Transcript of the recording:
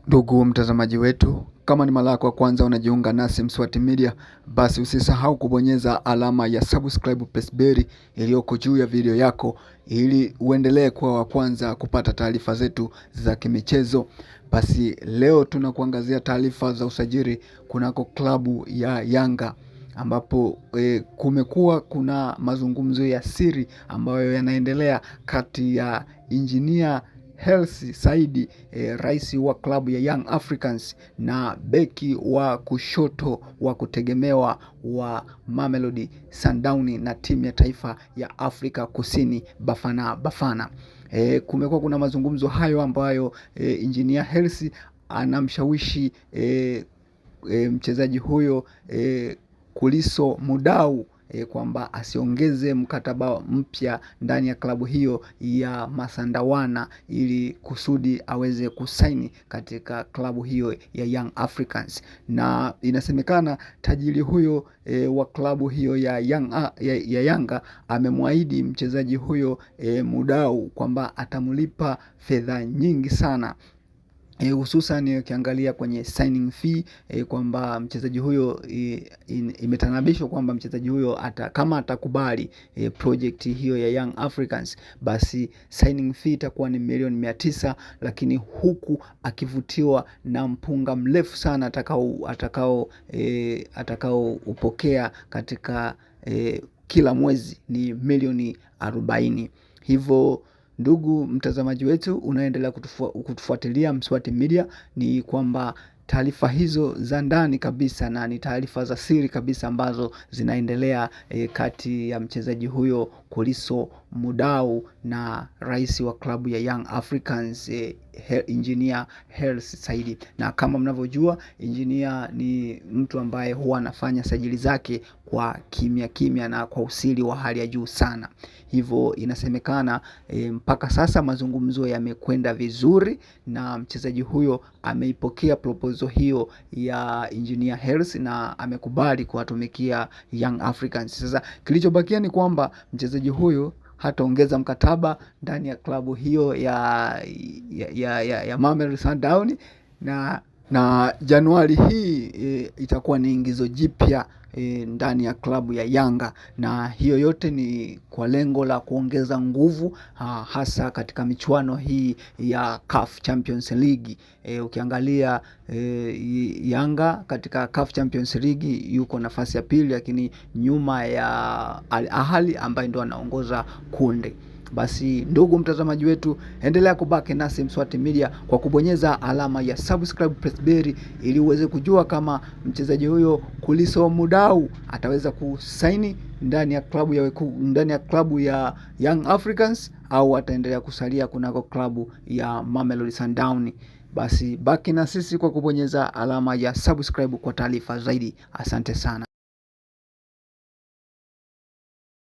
Ndugu mtazamaji wetu, kama ni mara yako ya kwanza unajiunga nasi Mswati Media, basi usisahau kubonyeza alama ya subscribe pesperi iliyoko juu ya video yako ili uendelee kuwa wa kwanza kupata taarifa zetu za kimichezo. Basi leo tunakuangazia taarifa za usajili kunako klabu ya Yanga, ambapo kuna mazungumzo ya siri ambayo yanaendelea kati ya Engineer Hersi Said, rais wa klabu ya Young Africans, na beki wa kushoto wa kutegemewa wa Mamelodi Sundowns na timu ya taifa ya Afrika Kusini Bafana. Kumekuwa kuna mazungumzo hayo ambayo Engineer Hersi anamshawishi mchezaji huyo Kuliso Mudau kwamba asiongeze mkataba mpya ndani ya klabu hiyo ya Masandawana ili kusudi aweze kusaini katika klabu hiyo ya Young Africans. Na inasemekana tajiri huyo wa klabu hiyo ya Yanga amemwahidi mchezaji huyo Mudau kwamba atamlipa fedha nyingi sana, hususan ukiangalia kwenye signing fee, kwamba mchezaji huyo imetanabishwa kwamba mchezaji huyo kama atakubali project hiyo ya Young Africans, basi signing fee itakuwa ni milioni 900, lakini huku akivutiwa na mpunga mrefu sana atakao upokea katika kila mwezi ni milioni 40. Hivyo ndugu mtazamaji wetu unaendelea kutufuatilia Mswati Media, ni kwamba taarifa hizo za ndani kabisa na ni taarifa za siri kabisa ambazo zinaendelea kati ya mchezaji huyo Kuliso Mudau na rais wa klabu ya Young Africans Engineer Hersi Said. Na kama mnavyojua, Engineer ni mtu ambaye huwa anafanya sajili zake kwa kimya na kwa usiri wa hali ya juu sana. Hivyo inasemekana mpaka sasa mazungumzo yamekwenda vizuri na mchezaji huyo ameipokea proposal hiyo ya Engineer Hersi na amekubali kuwatumikia Young Africans. Sasa kilichobakia ni kwamba mchezaji huyo hataongeza mkataba ndani ya klabu hiyo ya Mamelodi Sundowns, na Januari hii itakuwa ni ingizo jipya ndani ya klabu ya Yanga, na hiyo yote ni kwa lengo la kuongeza nguvu hasa katika michuano hii ya CAF Champions League. Ukiangalia Yanga katika CAF Champions League yuko nafasi ya pili, lakini nyuma ya Al Ahly ambaye ndo anaongoza kundi. Basi ndugu mtazamaji wetu, endelea kubaki nasi Mswati Media kwa kubonyeza alama ya subscribe pesperi ili uweze kujua kama mchezaji huyo Kuliso Mudau ataweza kusaini ndani ya klabu ya Young Africans au ataendelea kusalia kunako klabu ya Mamelodi Sundowns. Basi baki na sisi kwa kubonyeza alama ya subscribe kwa taarifa zaidi. Asante sana.